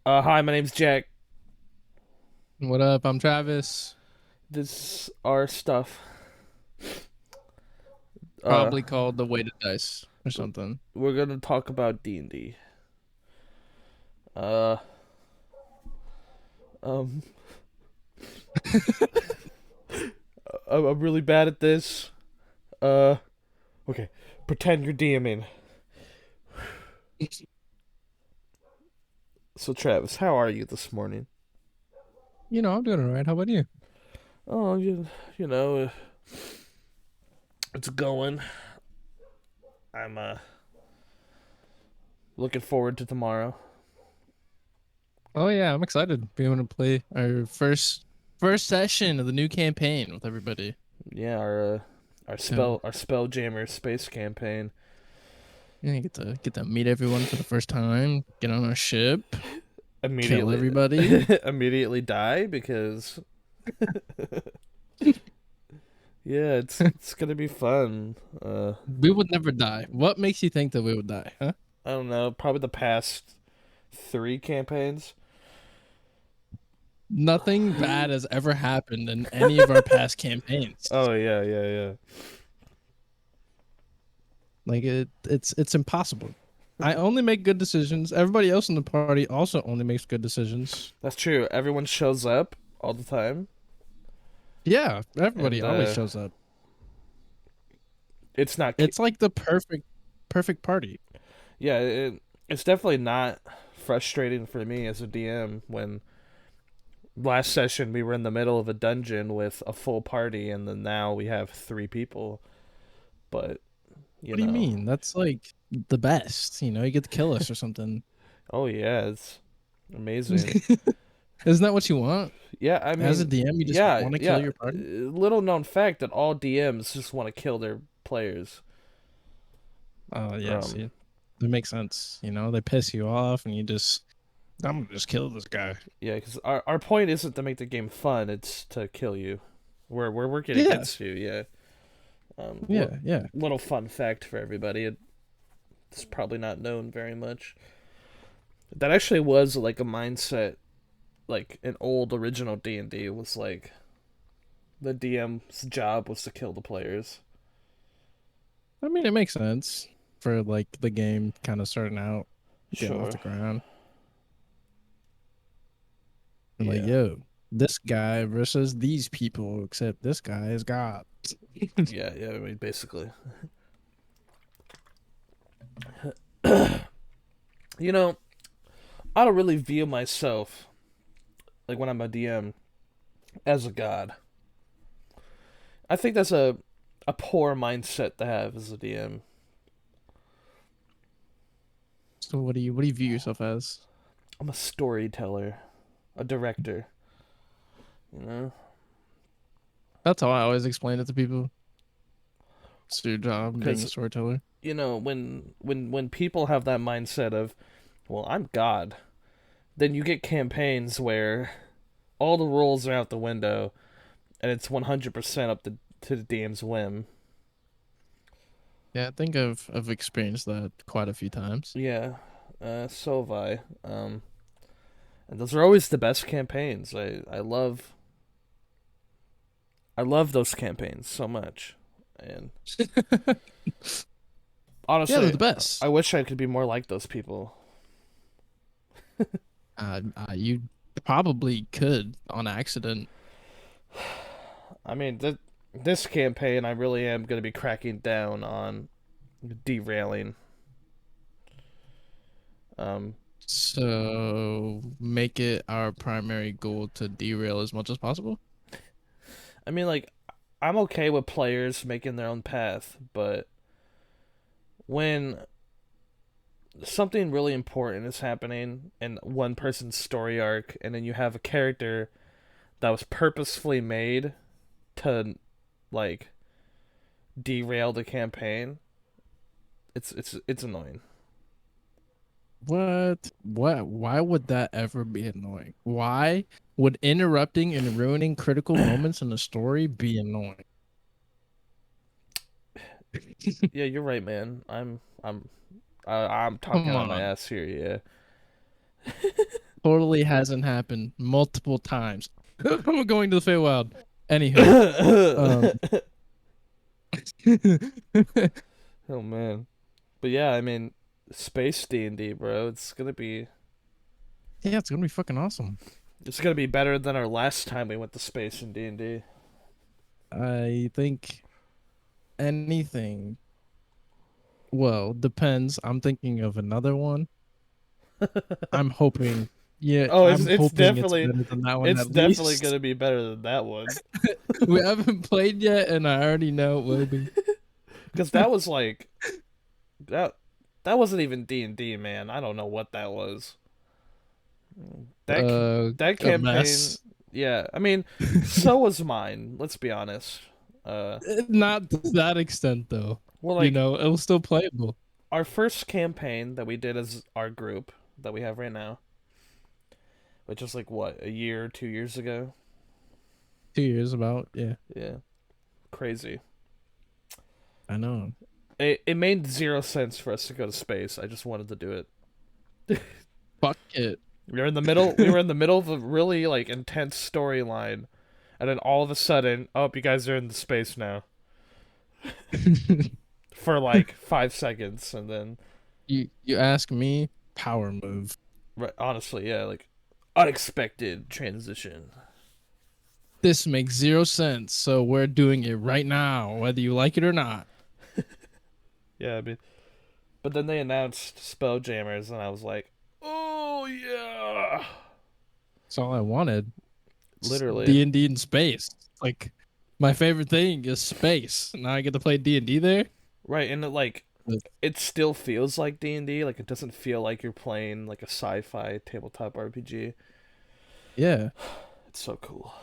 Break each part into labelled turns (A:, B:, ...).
A: Hi, my name's Jack.
B: What up? I'm Travis.
A: This is our stuff. Uh,
B: Probably called the weighted dice or something.
A: we're gonna talk about D&D. Uh, um, I'm really bad at this. Uh, okay. Pretend you're DMing. So, Travis, how are you this morning?
B: I'm doing all right. How about you?
A: Oh, you know, it's going. I'm looking forward to tomorrow.
B: Oh yeah, I'm excited. Being able to play our first session of the new campaign with everybody.
A: Yeah, our
B: So
A: Spelljammer space campaign.
B: yeah, you get to meet everyone for the first time. Get on our ship, kill
A: Immediately,
B: everybody.
A: immediately die because yeah, it's gonna be fun.
B: We would never die. What makes you think that we would die? Huh?
A: I don't know, probably the past three campaigns.
B: Nothing bad has ever happened in any of our past campaigns.
A: Oh yeah, yeah, yeah.
B: Like it's impossible. I only make good decisions. Everybody else in the party also only makes good decisions.
A: That's true. Everyone shows up all the time,
B: Yeah, everybody
A: and
B: always shows up.
A: it's not.
B: It's like the perfect party.
A: Yeah, it's definitely not frustrating for me as a DM when last session we were in the middle of a dungeon with a full party, and then now we have three people. But you
B: What do you
A: know,
B: mean? That's like the best. You get to kill us or something.
A: oh yeah, it's amazing.
B: Isn't that what you want?
A: Yeah, I
B: As a
A: mean,
B: DM, you just
A: yeah,
B: want to kill
A: yeah.
B: your party?
A: Little known fact that all DMs just want to kill their players.
B: Oh, yeah,
A: Um,
B: see. That makes sense. They piss you off and I'm gonna just kill this guy.
A: yeah, because our point isn't to make the game fun; it's to kill you. We're working
B: Yeah,
A: against you. Yeah.
B: yeah, yeah.
A: Little fun fact for everybody. It's probably not known very much. That actually was like a mindset, like an old original D&D was like the DM's job was to kill the players.
B: I mean, it makes sense for like the game kind of starting out, getting off
A: Sure.
B: the ground. And like,
A: Yeah.
B: yo, this guy versus these people, except this guy is God.
A: Yeah. Yeah. I mean, basically, you know, I don't really view myself like when I'm a DM as a god. I think that's a poor mindset to have as a DM.
B: So what do you view yourself as?
A: I'm a storyteller, a director. You know,
B: That's how I always explain it to people. It's your job being a
A: because
B: storyteller.
A: when people have that mindset of, well, I'm God, then you get campaigns where all the rules are out the window and it's 100% up to the DM's whim.
B: Yeah, I think I've experienced that quite a few times.
A: Yeah, so have I. And those are always the best campaigns. I love those campaigns so much, and
B: Yeah, they're
A: honestly,
B: the best.
A: I wish I could be more like those people.
B: You probably could on accident.
A: I mean, this campaign, I really am going to be cracking down on derailing. Um,
B: So make it our primary goal to derail as much as possible.
A: I mean, like, I'm okay with players making their own path, but when something really important is happening in one person's story arc, and then you have a character that was purposefully made to, like, derail the campaign, it's annoying.
B: What? What? Why would that ever be annoying? Why would interrupting and ruining critical moments in the story be annoying?
A: Yeah, you're right, man. I'm talking
B: Come
A: out my
B: on.
A: ass here. Yeah.
B: totally hasn't happened multiple times. I'm going to the Feywild. Anywho, um,
A: Oh man. But yeah, I mean, space D&D, bro.
B: yeah, it's gonna be fucking awesome.
A: It's gonna be better than our last time we went to space in D&D.
B: I think anything. Well, depends. I'm thinking of another one. I'm hoping. Yeah,
A: Oh,
B: I'm
A: it's
B: hoping it's
A: definitely
B: better than that one
A: it's
B: at
A: definitely
B: least.
A: gonna be better than that one.
B: We haven't played yet, and I already know it will be.
A: Because that was like that that wasn't even D&D, man. I don't know what that was. That
B: Uh,
A: that
B: a
A: campaign,
B: mess.
A: yeah. I mean, so was mine. Let's be honest. Uh,
B: Not to that extent, though.
A: well,
B: You
A: like
B: know, it was still playable.
A: our first campaign that we did as our group that we have right now, which is like what, a year, 2 years ago.
B: 2 years about, yeah.
A: Yeah, crazy.
B: I know.
A: It made zero sense for us to go to space. I just wanted to do it.
B: Fuck it.
A: We were in the middle. We were in the middle of a really like intense storyline, and then all of a sudden, oh, you guys are in the space now for like 5 seconds, and then
B: You ask me, power move.
A: right, honestly, yeah, like unexpected transition.
B: This makes zero sense, so we're doing it right now, whether you like it or not.
A: Yeah, I mean, but then they announced Spelljammers, and I was like, oh yeah,
B: That's all I wanted.
A: literally.
B: D&D in space. Like my favorite thing is space. Now I get to play D&D there.
A: Right, and
B: Like,
A: it still feels like D&D. Like it doesn't feel like you're playing like a sci-fi tabletop RPG.
B: yeah.
A: It's so cool.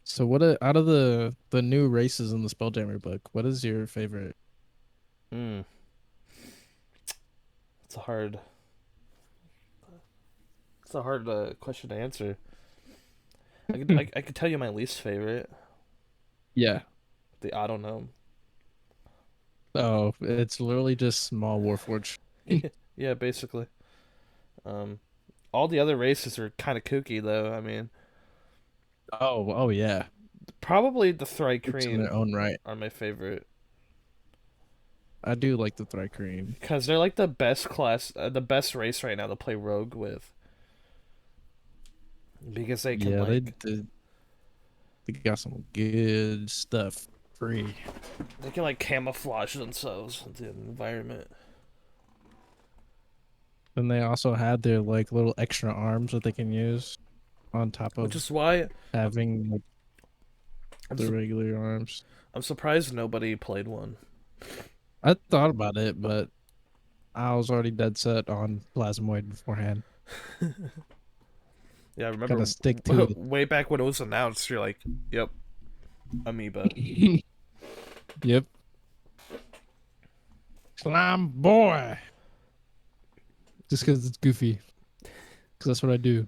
B: So out of the new races in the Spelljammer book, what is your favorite?
A: Mm, it's a hard, it's a hard question to answer. I could tell you my least favorite,
B: Yeah.
A: the Autonome.
B: Oh, it's literally just small Warforge.
A: Yeah, basically. Um, all the other races are kind of kooky though. I mean,
B: Oh yeah.
A: probably the
B: It's in their
A: Thri-kreen
B: own right.
A: are my favorite
B: I do like the Thri-kreen.
A: because they're like the best class, the best race right now to play rogue with because they can
B: Yeah, they
A: like
B: did. They got some good stuff free.
A: they can like camouflage themselves into the environment.
B: Then they also had their like little extra arms that they can use on top
A: Which
B: of
A: is why
B: having like,
A: I'm
B: the
A: su-
B: regular arms.
A: I'm surprised nobody played one.
B: I thought about it, but I was already dead set on Plasmoid beforehand.
A: Yeah, I
B: Gotta
A: remember
B: stick to
A: way back when it was announced. You're like, "Yep, amoeba."
B: it. Yep. Slime boy. Just because it's goofy. Because that's what I do.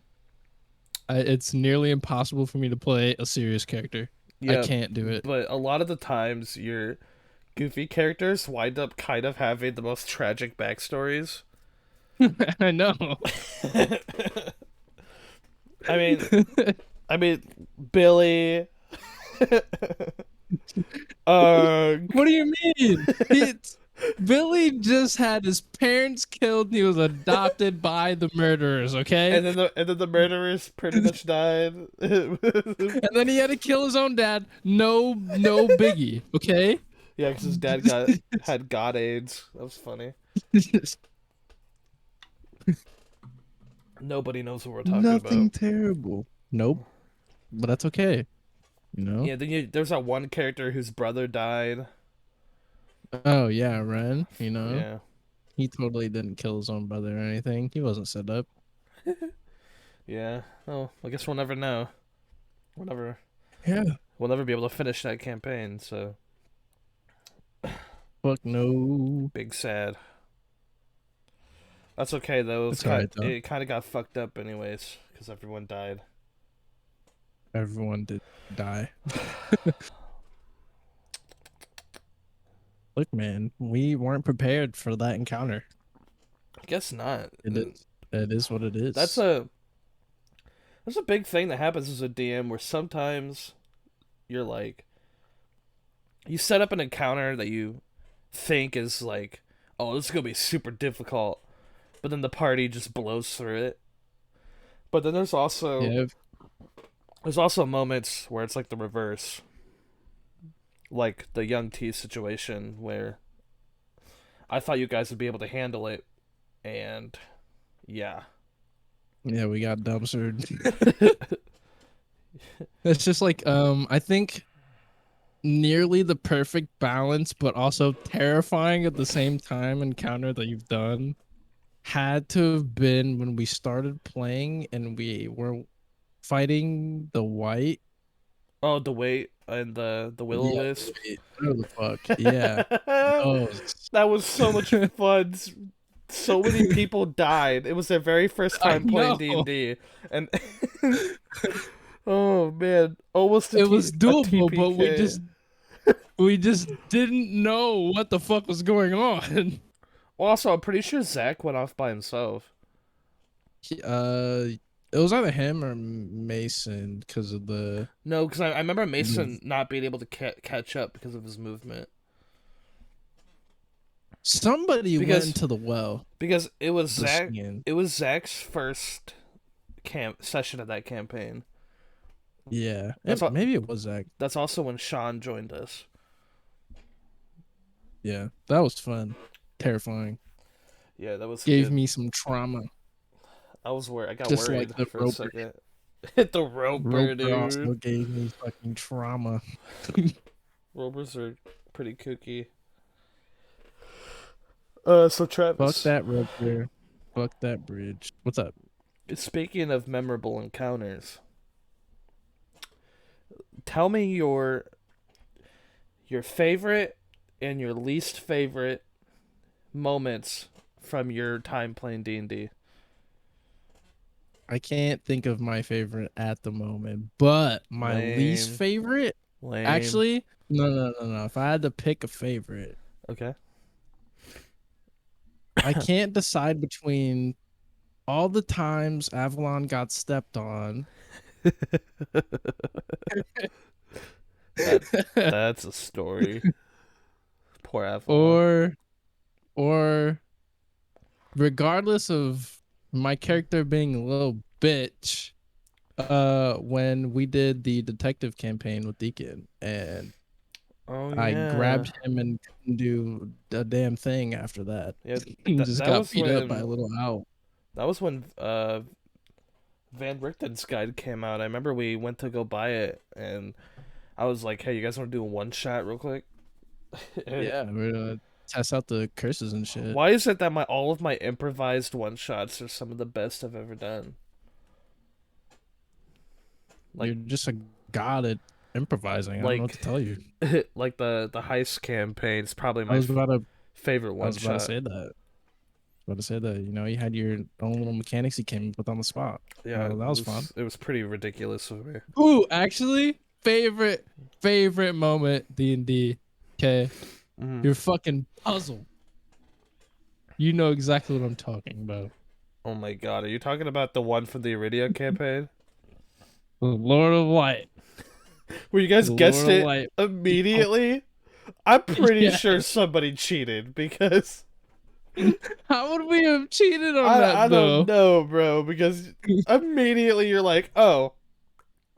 B: It's nearly impossible for me to play a serious character. I
A: Yeah,
B: can't do it.
A: but a lot of the times your goofy characters wind up kind of having the most tragic backstories.
B: I know.
A: I mean, I mean, Billy. uh,
B: What do you mean? Billy just had his parents killed and he was adopted by the murderers, okay?
A: and then the murderers pretty much died.
B: And then he had to kill his own dad. No biggie, okay?
A: Yeah, because his dad had god AIDS. That was funny. Nobody knows what we're talking about.
B: Nothing terrible. Nope. But that's okay. You know?
A: Yeah, there's that one character whose brother died.
B: Oh yeah, Ren, you know?
A: Yeah,
B: He totally didn't kill his own brother or anything. He wasn't set up.
A: yeah. Oh, I guess we'll never know. We'll never,
B: Yeah.
A: we'll never be able to finish that campaign. So
B: Fuck no.
A: big sad. That's okay though.
B: It's alright though.
A: It kind of got fucked up anyways because everyone died.
B: Everyone did die. Look, man, we weren't prepared for that encounter.
A: I guess not.
B: It is. It is what it
A: That's
B: is.
A: a that's a big thing that happens as a DM where sometimes you're like you set up an encounter that you think is like, oh, this is gonna be super difficult, but then the party just blows through it. But then
B: Yeah,
A: there's also moments where it's like the reverse, like the young T situation where I thought you guys would be able to handle it, and yeah.
B: yeah, we got dumpstered. It's just like I think nearly the perfect balance, but also terrifying at the same time encounter that you've done had to have been when we started playing and we were fighting the white.
A: Oh, the weight and the will o
B: Yeah,
A: wisp.
B: wait, whatever the fuck. Yeah, those.
A: That was so much fun. So many people died. It was their very first
B: I
A: time playing
B: know
A: D&D, and oh man, almost
B: it was
A: a
B: doable, but
A: TPK.
B: we just didn't know what the fuck was going on.
A: Well, also, I'm pretty sure Zach went off by himself.
B: Uh, it was either him or Mason because of
A: No, because I remember
B: the
A: Mason not being able to catch up because of his movement.
B: somebody went
A: Because
B: into the well. The singing.
A: It was Zach's first camp session of that campaign.
B: Yeah,
A: That's all.
B: maybe it was Zach.
A: That's also when Sean joined us.
B: Yeah, that was fun. Terrifying.
A: Yeah, that was
B: Gave
A: good.
B: me some trauma,
A: I was worried. I got
B: just like
A: worried
B: the
A: for a
B: roper.
A: second. Hit the roper,
B: Roper also
A: dude.
B: gave me fucking trauma.
A: Ropers are pretty kooky. So
B: Fuck
A: Travis,
B: that roper. Fuck that bridge. What's up?
A: speaking of memorable encounters, tell me your favorite and your least favorite moments from your time playing D&D.
B: I can't think of my favorite at the moment, but my least
A: Lame,
B: favorite,
A: lame.
B: actually, no. If I had to pick a favorite,
A: Okay.
B: I can't decide between all the times Avalon got stepped on
A: That that's a story. Poor Avalon.
B: or or regardless of my character being a little bitch, when we did the detective campaign with Deacon and
A: Oh
B: I
A: yeah,
B: grabbed him and couldn't do a damn thing after that.
A: yeah.
B: And just
A: That
B: got
A: was
B: beat up by a
A: when
B: little owl.
A: Van Richten's guide came out. I remember we went to go buy it, and I was like, "Hey, you guys want to do a one shot real quick?"
B: Yeah, we're gonna test out the curses and shit.
A: Why is it that my all of my improvised one shots are some of the best I've ever done? Like
B: You're just a god at improvising. I don't know what
A: like
B: to tell you.
A: like the heist campaign is probably
B: I
A: my
B: was about to
A: favorite
B: I
A: one
B: was about to
A: shot.
B: say that. About to say that, you had your own little mechanics you came up with on the spot.
A: Yeah,
B: That was fun.
A: it was pretty ridiculous of me.
B: Ooh, actually, favorite moment D&D. Okay,
A: Mm.
B: your fucking puzzle. You know exactly what I'm talking about.
A: Oh my god, are you talking about the one from the Iridia campaign?
B: The Lord of Light.
A: Where you guys
B: The Lord
A: guessed
B: of
A: it
B: Light.
A: immediately? I'm pretty
B: Yeah.
A: sure somebody cheated because
B: How would we have cheated on
A: I
B: that
A: don't
B: though?
A: know, bro. Because immediately you're like, oh,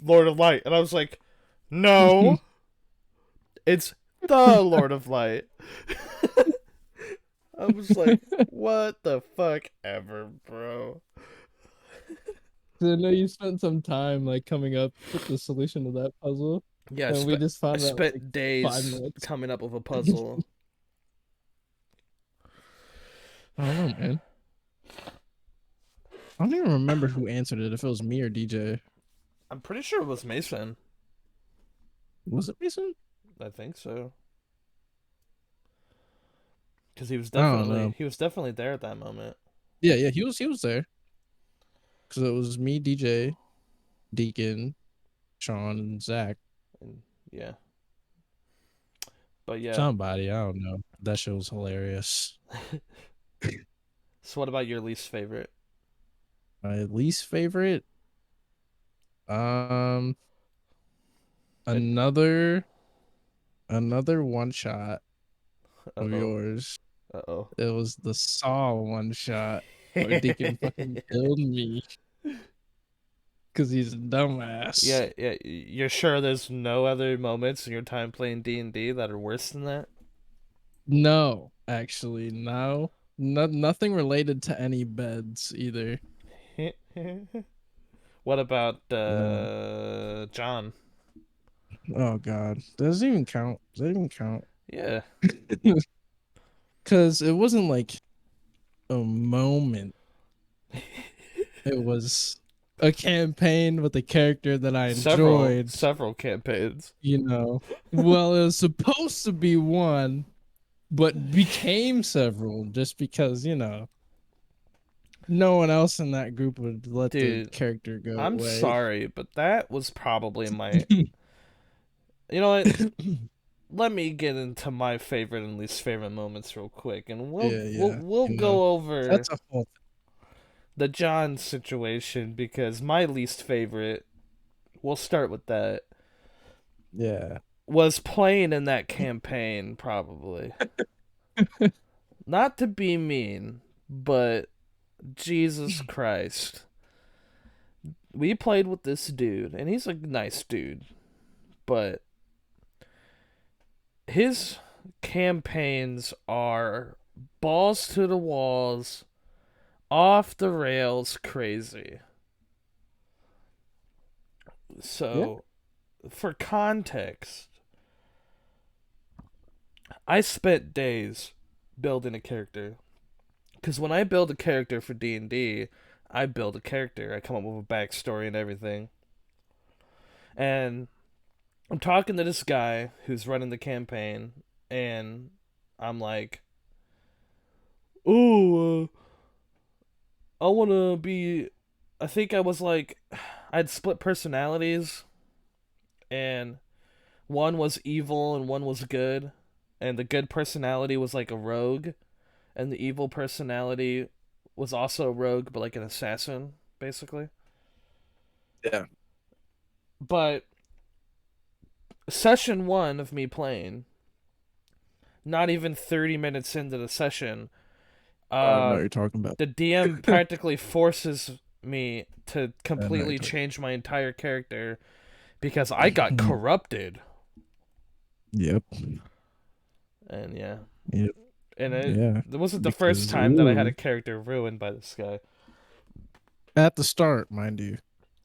A: Lord of Light, and I was like, no, it's the Lord of Light. I was like, what the fuck ever, bro.
B: I know you spent some time like coming up with the solution to that puzzle,
A: Yeah,
B: and we just
A: I
B: found out like
A: spent
B: 5
A: days
B: minutes.
A: coming up with a puzzle.
B: I don't know, man. I don't even remember who answered it. If it was me or DJ,
A: I'm pretty sure it was Mason.
B: was it Mason?
A: I think so. Because
B: I don't know.
A: he was definitely there at that moment.
B: Yeah, he was there because it was me, DJ, Deacon, Sean, and Zach.
A: And yeah, but yeah.
B: Somebody, I don't know. That shit was hilarious.
A: So what about your least favorite?
B: My least favorite, um,
A: And
B: another one shot
A: uh
B: of
A: oh,
B: yours.
A: uh oh.
B: It was the Saw one shot where Deacon fucking killed me because he's a dumbass.
A: Yeah, yeah. You're sure there's no other moments in your time playing D&D that are worse than that?
B: No, actually, no. Nothing related to any beds either.
A: What about
B: No.
A: John?
B: Oh God. Does it even count? Does that even count?
A: Yeah,
B: Because it wasn't like a moment. It was a campaign with a character that I
A: several
B: enjoyed,
A: several campaigns.
B: you know. Well, it was supposed to be one, but became several just because, no one else in that group would let the
A: Dude,
B: character go
A: I'm
B: away.
A: sorry, but that was probably my. You know what? Let me get into my favorite and least favorite moments real quick, and we'll
B: Yeah,
A: we'll
B: yeah.
A: we'll go over
B: That's a whole
A: the John situation because my least favorite. We'll start with that.
B: yeah.
A: Was playing in that campaign probably not to be mean, but Jesus Christ, we played with this dude, and he's a nice dude, but his campaigns are balls to the walls, off the rails, crazy.
B: Yeah.
A: So, for context, I spent days building a character. Because when I build a character for D&D, I build a character. I come up with a backstory and everything. And I'm talking to this guy who's running the campaign, and I'm like, "Oh, I want to be." I think I was like, I'd split personalities, and one was evil and one was good, and the good personality was like a rogue, and the evil personality was also a rogue, but like an assassin, basically.
B: Yeah.
A: But session one of me playing, not even 30 minutes into the session,
B: Oh, I know
A: uh,
B: what you're talking about.
A: the DM practically forces me to
B: I know what
A: completely
B: you're
A: change my entire character because I got
B: talking.
A: corrupted.
B: Yep.
A: And yeah,
B: Yep.
A: and
B: Yeah.
A: it wasn't the first
B: Because
A: time that I had a
B: ooh,
A: character ruined by this guy.
B: at the start, mind you.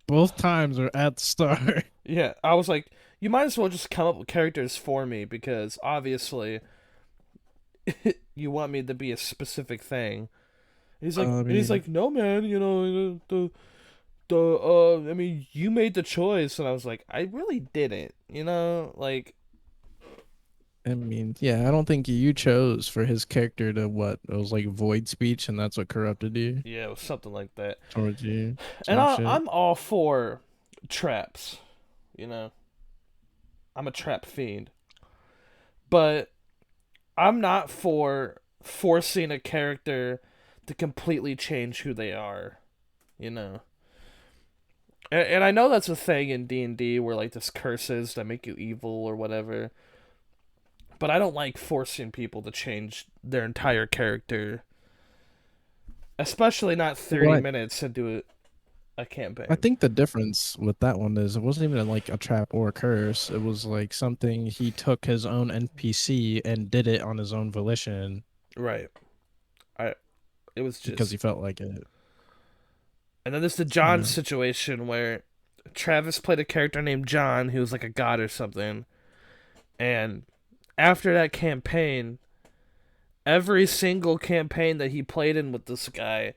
B: Both times are at the start.
A: Yeah, I was like, you might as well just come up with characters for me because obviously you want me to be a specific thing.
B: I
A: And he's
B: mean,
A: like, no, man, I mean, you made the choice, and I was like, I really didn't, like,
B: yeah, I don't think you chose for his character to what? It was like void speech, and that's what corrupted you
A: yeah, it was something like that.
B: towards you,
A: And
B: type shit.
A: I'm all for traps, you know, I'm a trap fiend, but I'm not for forcing a character to completely change who they are, you know. And I know that's a thing in D&D where like there's curses that make you evil or whatever, but I don't like forcing people to change their entire character, especially not 30
B: What
A: minutes into a
B: I
A: campaign.
B: think the difference with that one is it wasn't even like a trap or a curse. It was like something he took his own NPC and did it on his own volition
A: Right. I it was
B: because he
A: just.
B: felt like it.
A: And then there's the
B: You
A: John
B: know.
A: situation where Travis played a character named John who was like a god or something. And after that campaign, every single campaign that he played in with this guy,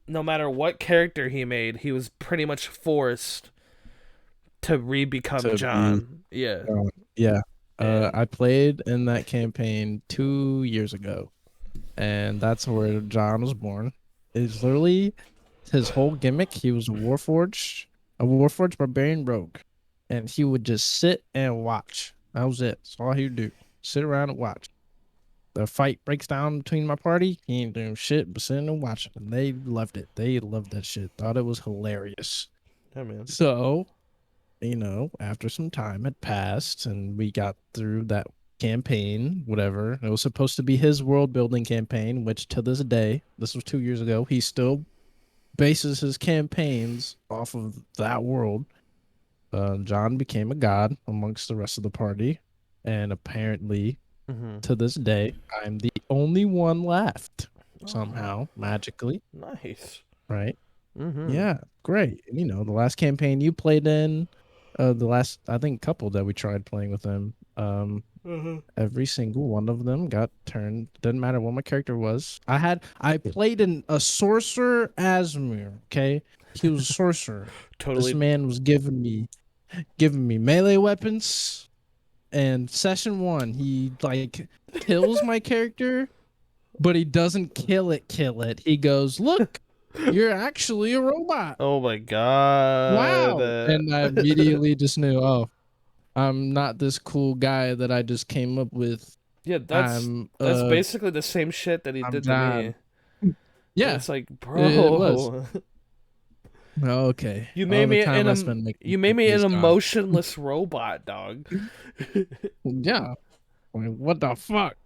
A: no matter what character he made, he was pretty much forced to re-become
B: To be
A: John. Yeah.
B: yeah.
A: And
B: I played in that campaign 2 years ago, and that's where John was born. It's literally his whole gimmick. He was a Warforged barbarian rogue, and he would just sit and watch. That was it. That's all he would do. Sit around and watch. the fight breaks down between my party, he ain't doing shit but sitting and watching. And they loved it. They loved that shit. Thought it was hilarious.
A: Yeah, man.
B: So, after some time had passed and we got through that campaign, whatever, it was supposed to be his world building campaign, which to this day, this was 2 years ago, he still bases his campaigns off of that world. John became a god amongst the rest of the party, and apparently,
A: Mm-hmm.
B: to this day, I'm the only one left
A: Oh,
B: somehow, magically,
A: nice.
B: right?
A: Mm-hmm.
B: Yeah, great. And, the last campaign you played in, the last I think couple that we tried playing with him,
A: Mm-hmm.
B: every single one of them got turned. Didn't matter what my character was. I played in a sorcerer Asmir. Okay, he was a sorcerer. This
A: Totally.
B: man was giving me melee weapons. And session one, he like kills my character, but he doesn't kill it. Kill it. He goes, "Look, you're actually a robot.
A: Oh my god.
B: Wow!" And I immediately just knew, oh, I'm not this cool guy that I just came up with.
A: Yeah,
B: I'm
A: that's basically the same shit that he
B: I'm
A: did to me.
B: John.
A: And
B: Yeah,
A: it's like,
B: it was.
A: bro,
B: Okay. All the time I spent making
A: you made me an
B: characters gone.
A: emotionless robot, dog.
B: Yeah. Like, what the fuck?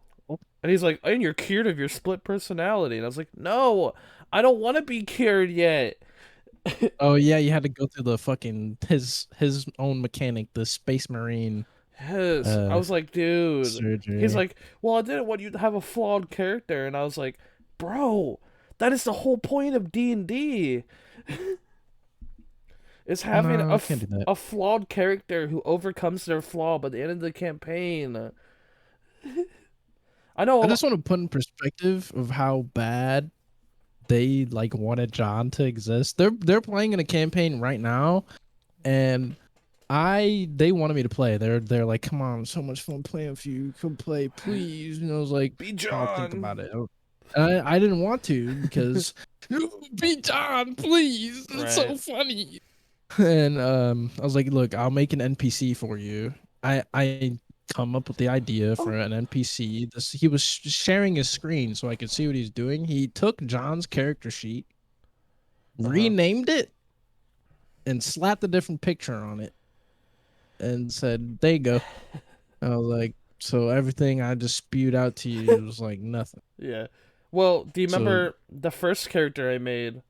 A: And he's like, and you're cured of your split personality. And I was like, no, I don't want to be cured yet.
B: Oh yeah, you had to go through the fucking his own mechanic, the Space Marine
A: Yes. I
B: uh
A: was like, dude. He's
B: surgery.
A: like, well, I didn't want you to have a flawed character. And I was like, bro, that is the whole point of D&D. Is having
B: No, you can't do that.
A: a flawed character who overcomes their flaw by the end of the campaign. I know a
B: I
A: lot.
B: just want to put in perspective of how bad they like wanted John to exist. They're playing in a campaign right now, and they wanted me to play. They're like, come on, so much fun playing with you. Come play, please. And I was like,
A: Be
B: I'll think
A: John.
B: about it. I didn't want to because be John, please. It's so
A: Right.
B: funny. And I was like, look, I'll make an NPC for you. I come up with the idea for
A: Oh.
B: an NPC. He was sharing his screen so I could see what he's doing. He took John's character sheet,
A: Uh-huh.
B: renamed it, and slapped a different picture on it, and said, "There you go." I was like, so everything I just spewed out to you was like nothing.
A: Yeah. Well, do you
B: So,
A: remember the first character I made?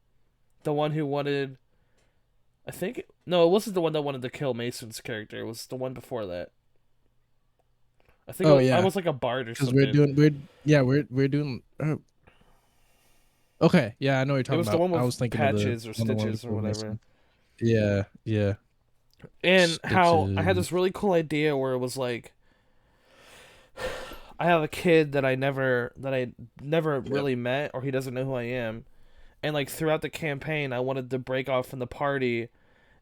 A: The one who wanted I think no, it wasn't the one that wanted to kill Mason's character. It was the one before that. I think
B: oh
A: I
B: yeah,
A: was like a bard or
B: because we're
A: something.
B: doing we're doing. Okay, yeah, I know what you're
A: It
B: talking
A: was the
B: about.
A: one
B: I
A: with
B: was thinking of
A: patches or
B: the one
A: stitches or
B: before
A: whatever.
B: Mason. Yeah, yeah.
A: And how I had
B: Stitches.
A: this really cool idea where it was like I have a kid that I never
B: Yep.
A: really met or he doesn't know who I am. And like throughout the campaign I wanted to break off from the party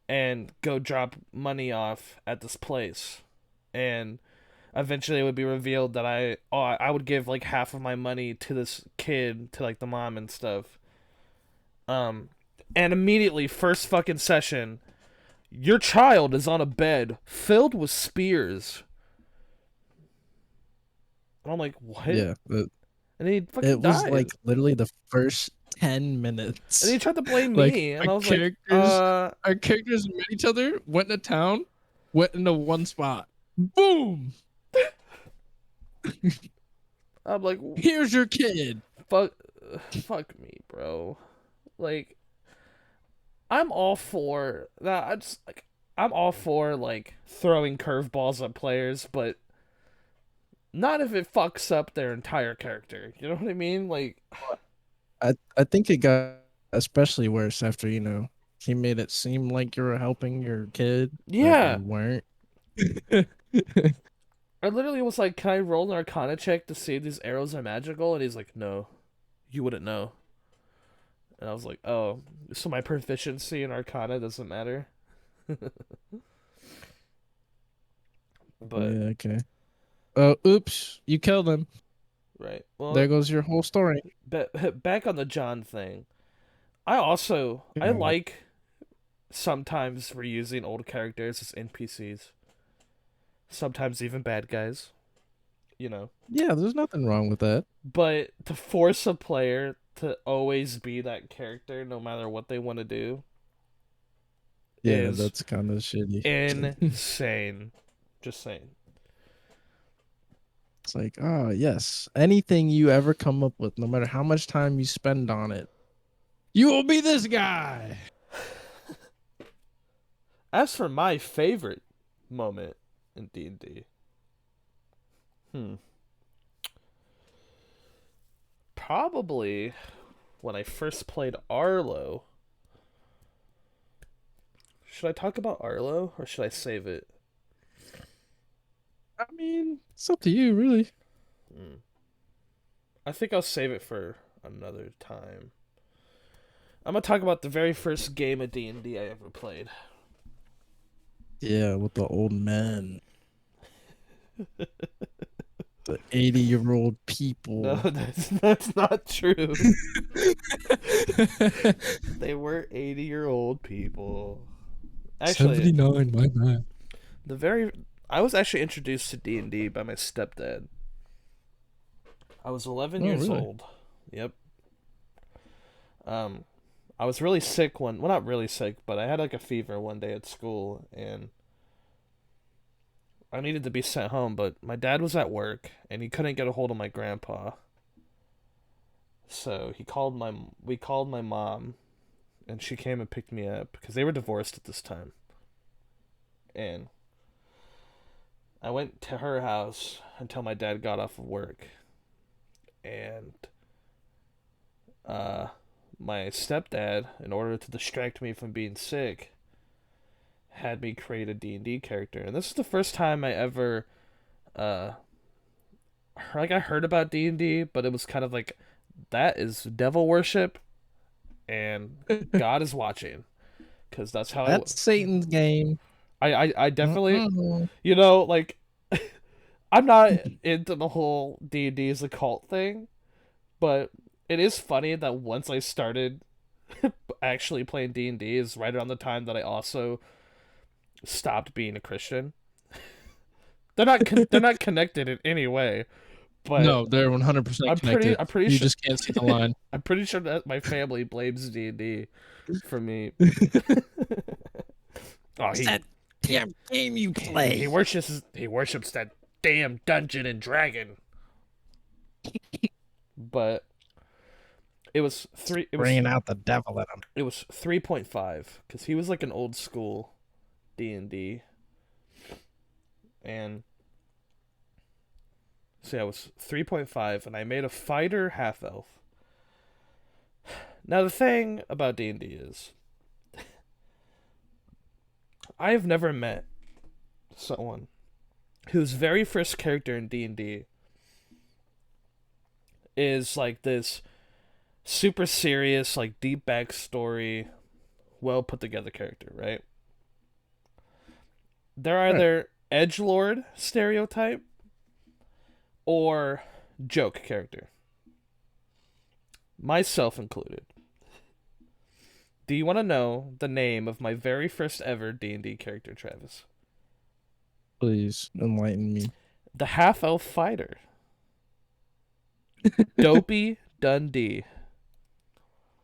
A: and go drop money off at this place. And eventually it would be revealed that I would give like half of my money to this kid, to like the mom and stuff. Um and immediately first fucking session, your child is on a bed filled with spears. And I'm like, "What?"
B: Yeah.
A: And he fucking
B: It was
A: died.
B: like literally the first 10
A: And he
B: minutes.
A: tried to blame
B: Like
A: me, and I was like, uh.
B: our characters met each other, went into town, went into one spot. Boom!
A: I'm like,
B: Here's your kid.
A: fuck, fuck me, bro. Like, I'm all for that. I'm all for like throwing curveballs at players, but not if it fucks up their entire character. You know what I mean? Like,
B: I think it got especially worse after, he made it seem like you were helping your kid, but
A: yeah.
B: you weren't.
A: I literally was like, "Can I roll an Arcana check to see if these arrows are magical?" And he's like, "No, you wouldn't know." And I was like, "Oh, so my proficiency in Arcana doesn't matter?" But
B: Yeah, okay. Oh, oops, you killed him.
A: right, well,
B: There goes your whole story.
A: back on the John thing. I
B: Yeah.
A: like sometimes reusing old characters as NPCs. Sometimes even bad guys. you know.
B: Yeah, there's nothing wrong with that.
A: But to force a player to always be that character, no matter what they want to do,
B: Yeah,
A: is
B: that's kind of shitty.
A: insane. Just saying.
B: It's like, oh yes, anything you ever come up with, no matter how much time you spend on it, you will be this guy.
A: As for my favorite moment in D&D, hmm, probably when I first played Arlo. Should I talk about Arlo or should I save it?
B: I mean, it's up to you, really.
A: Hmm. I think I'll save it for another time. I'm gonna talk about the very first game of D&D I ever played.
B: Yeah, with the old men, the 80-year-old
A: No,
B: people.
A: that's not true. They were 80-year-old people. Actually,
B: 79, my man.
A: the very I was actually introduced to D&D by my stepdad. I was 11
B: Oh,
A: years
B: really?
A: old. Yep. Um I was really sick well, not really sick, but I had like a fever one day at school and I needed to be sent home, but my dad was at work and he couldn't get a hold of my grandpa. So we called my mom and she came and picked me up because they were divorced at this time. And I went to her house until my dad got off of work. And uh my stepdad, in order to distract me from being sick, had me create a D&D character. And this is the first time I ever uh I heard about D&D, but it was kind of like that is devil worship and God is watching cuz that's how
B: That's Satan's game.
A: I definitely,
B: Mm-mm.
A: like I'm not into the whole D&D as a cult thing, but it is funny that once I started actually playing D&D is right around the time that I also stopped being a Christian. They're not connected in any way, but
B: No, they're 100% connected.
A: I'm pretty
B: You
A: sure
B: just can't see the line.
A: I'm pretty sure that my family blames D&D for me. Oh,
B: It's that damn game you play.
A: he worships that damn Dungeon and Dragon. But
B: Bringing out the devil in them.
A: it was 3.5 cuz he was like an old school D&D and so yeah, I was 3.5 and I made a fighter half elf. Now the thing about D&D is I have never met someone whose very first character in D&D is like this super serious, like deep backstory, well put together character, right? They're
B: Right.
A: either edgelord stereotype or joke character, myself included. Do you want to know the name of my very first ever D&D character, Travis?
B: Please enlighten me.
A: The half elf fighter, Dopey Dundee.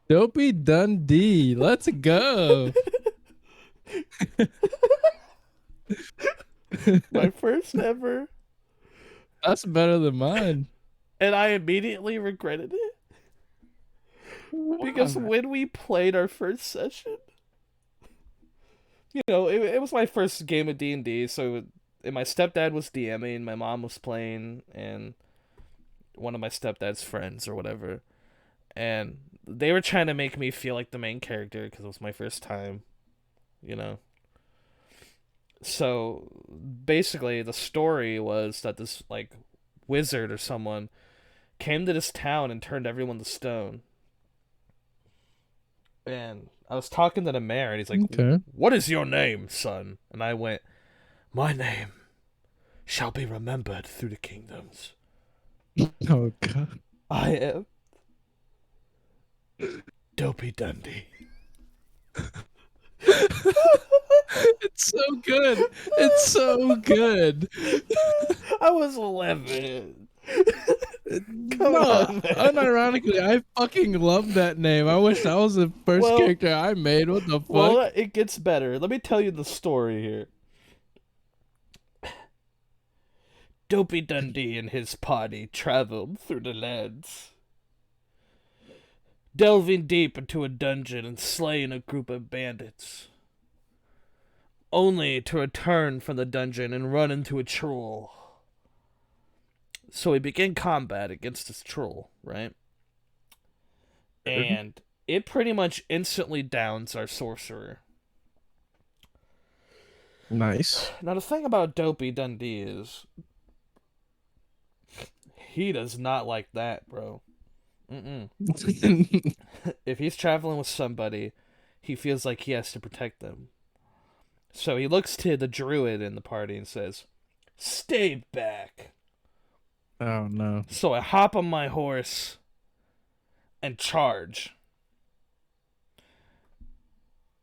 B: Dopey Dundee. Let's go.
A: My first ever,
B: That's better than mine.
A: and I immediately regretted it because
B: Why?
A: when we played our first session, it was my first game of D&D, so and my stepdad was DMing, my mom was playing, and one of my stepdad's friends or whatever, and they were trying to make me feel like the main character because it was my first time, you know. So basically, the story was that this like wizard or someone came to this town and turned everyone to stone. And I was talking to the mayor, and he's like,
B: Okay.
A: "What is your name, son?" And I went, "My name shall be remembered through the kingdoms.
B: Oh god.
A: I am Dopey Dundee."
B: It's so good. It's so good.
A: I was 11. Come
B: No,
A: on, man.
B: unironically, I fucking love that name. I wish that was the first
A: Well,
B: character I made. What the fuck?
A: well, it gets better. Let me tell you the story here. Dopey Dundee and his party traveled through the lands, delving deep into a dungeon and slaying a group of bandits, only to return from the dungeon and run into a troll. So we begin combat against this troll, right? And it pretty much instantly downs our sorcerer.
B: Nice.
A: Now, the thing about Dopey Dundee is he does not like that, bro. Mm-mm. If he's traveling with somebody, he feels like he has to protect them. So he looks to the druid in the party and says, "Stay back."
B: Oh no.
A: So I hop on my horse and charge.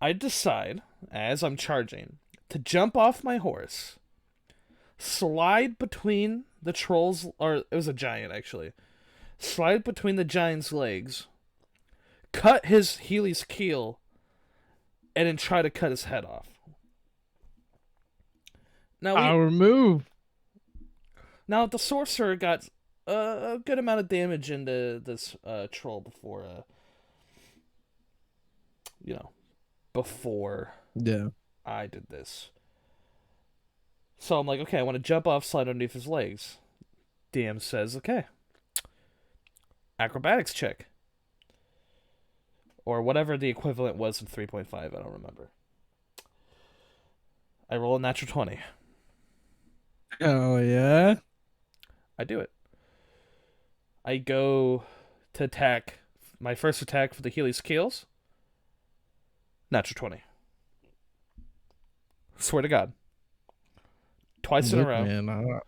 A: I decide, as I'm charging, to jump off my horse, slide between the trolls, or it was a giant actually, slide between the giant's legs, cut his Healy's keel, and then try to cut his head off. Now
B: Our move.
A: the sorcerer got a good amount of damage into this troll before, you know, before
B: Yeah.
A: I did this. So I'm like, okay, I want to jump off, slide underneath his legs. DM says, okay, acrobatics check. Or whatever the equivalent was in 3.5, I don't remember. I roll a natural 20.
B: Oh yeah.
A: I do it. I go to attack. My first attack for the Healy's Keels. Natural 20. Swear to God. Twice in a
B: Look,
A: row.
B: man,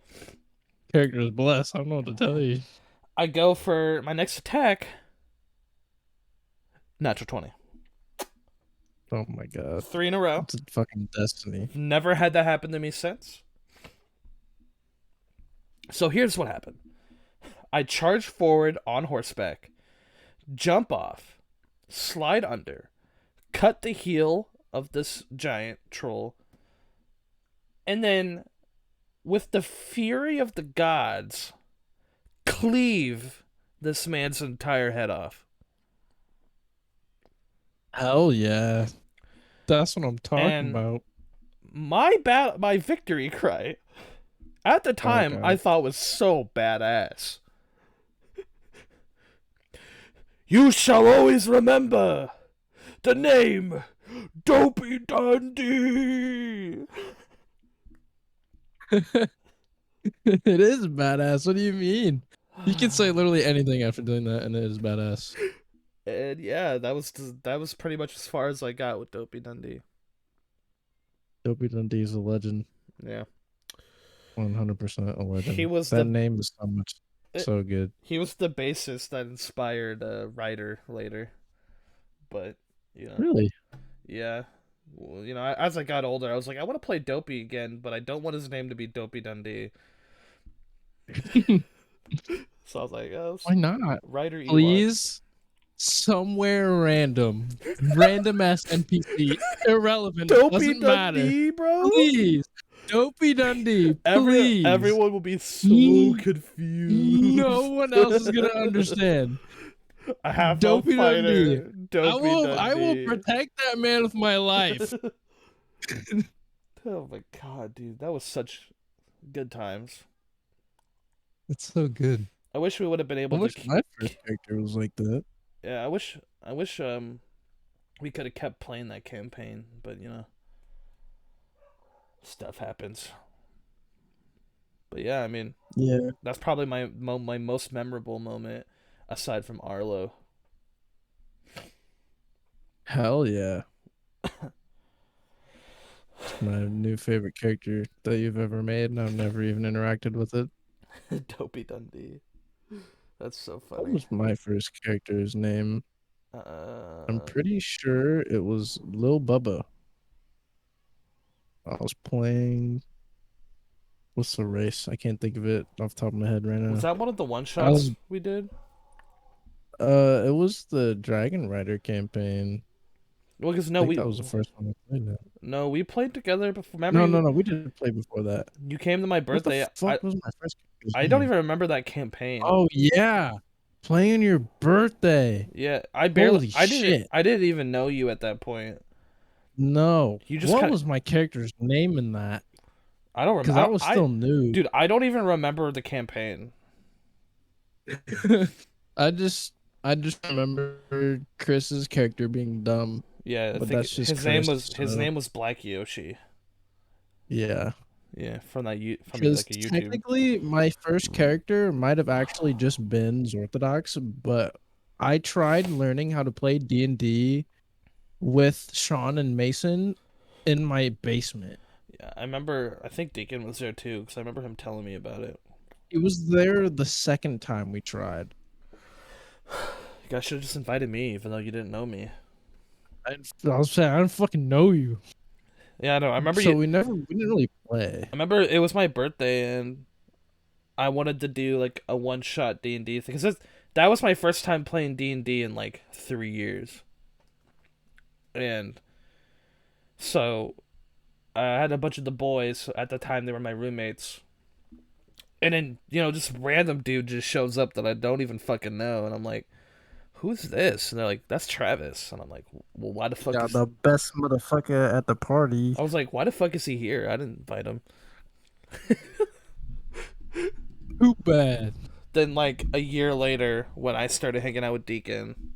B: character is blessed. I don't know what to tell you.
A: I go for my next attack. Natural 20.
B: Oh my god.
A: 3 in a row.
B: It's a fucking destiny.
A: Never had that happen to me since. So here's what happened. I charge forward on horseback, jump off, slide under, cut the heel of this giant troll, and then, with the fury of the gods, cleave this man's entire head off.
B: Hell yeah. That's what I'm talking
A: And
B: about.
A: my victory cry at the
B: Oh
A: time I
B: god.
A: thought was so badass. You shall always remember the name Dopey Dundee.
B: It is badass. What do you mean? You can say literally anything after doing that, and it is badass.
A: And yeah, that was pretty much as far as I got with Dopey Dundee.
B: Dopey Dundee is a legend.
A: Yeah,
B: 100% a
A: he
B: legend.
A: was
B: That
A: the
B: name is so good.
A: he was the bassist that inspired Ryder later. But
B: Really?
A: yeah. Well, as I got older, I was like, I want to play Dopey again, but I don't want his name to be Dopey Dundee. So I was like, oh,
B: Why not?
A: Ryder Ewok.
B: Please, somewhere random ass NPC, irrelevant,
A: Dopey
B: doesn't matter.
A: Dundee, bro.
B: Please, Dopey Dundee, please.
A: Everyone will be so confused.
B: No one else is gonna understand.
A: A half elf
B: Dopey Dundee.
A: fighter. Dopey Dundee.
B: I will protect that man with my life.
A: Oh my god, dude, that was such good times.
B: It's so good.
A: I wish we would have been
B: I
A: able
B: wish
A: to.
B: my first character was like that.
A: Yeah, I wish we could have kept playing that campaign, but stuff happens. But yeah, I mean,
B: Yeah.
A: that's probably my most memorable moment aside from Arlo.
B: Hell yeah. It's my new favorite character that you've ever made, and I've never even interacted with it.
A: Dopey Dundee. That's so
B: What
A: funny.
B: was my first character's name? I'm pretty sure it was Lil Bubba. I was playing. What's the race? I can't think of it off the top of my head right
A: Was
B: now.
A: that one of the one
B: I was.
A: shots we did?
B: It was the Dragon Rider campaign.
A: Well, because
B: I think that was the first one I played. Now.
A: no, we played together before. Remember
B: No, no,
A: you
B: no. We didn't play before that.
A: you came to my
B: What the
A: birthday.
B: fuck was my first character's
A: I don't
B: name?
A: even remember that campaign.
B: Oh yeah, playing your birthday.
A: Yeah,
B: Holy shit.
A: I didn't even know you at that point.
B: No.
A: You just
B: What
A: kind of
B: was my character's name in that?
A: I don't
B: Because
A: remember.
B: I was still new.
A: Dude, I don't even remember the campaign.
B: I just I just remember Chris's character being dumb,
A: Yeah, I
B: but
A: think
B: that's just Chris.
A: his
B: So
A: name was Black Yoshi.
B: yeah.
A: Yeah, from
B: Because
A: like a YouTube.
B: technically, my first character might have actually just been Zorthodox, but I tried learning how to play D&D with Sean and Mason in my basement.
A: Yeah, I remember. I think Deacon was there too because I remember him telling me about it.
B: It was there the second time we tried.
A: You guys should have just invited me, even though you didn't know me.
B: I was saying I don't fucking know you,
A: Yeah, I know. I remember
B: so
A: you.
B: we didn't really play.
A: I remember it was my birthday and I wanted to do like a one shot D&D thing because that was my first time playing D&D in like 3 years, and so I had a bunch of the boys at the time. They were my roommates, and then just random dude just shows up that I don't even fucking know, and I'm like, "Who's this?" And they're like, "That's Travis," and I'm like, "Well, why the fuck
B: Yeah,
A: is?"
B: the best motherfucker at the party.
A: I was like, "Why the fuck is he here? I didn't invite him."
B: Too bad.
A: Then like a year later, when I started hanging out with Deacon,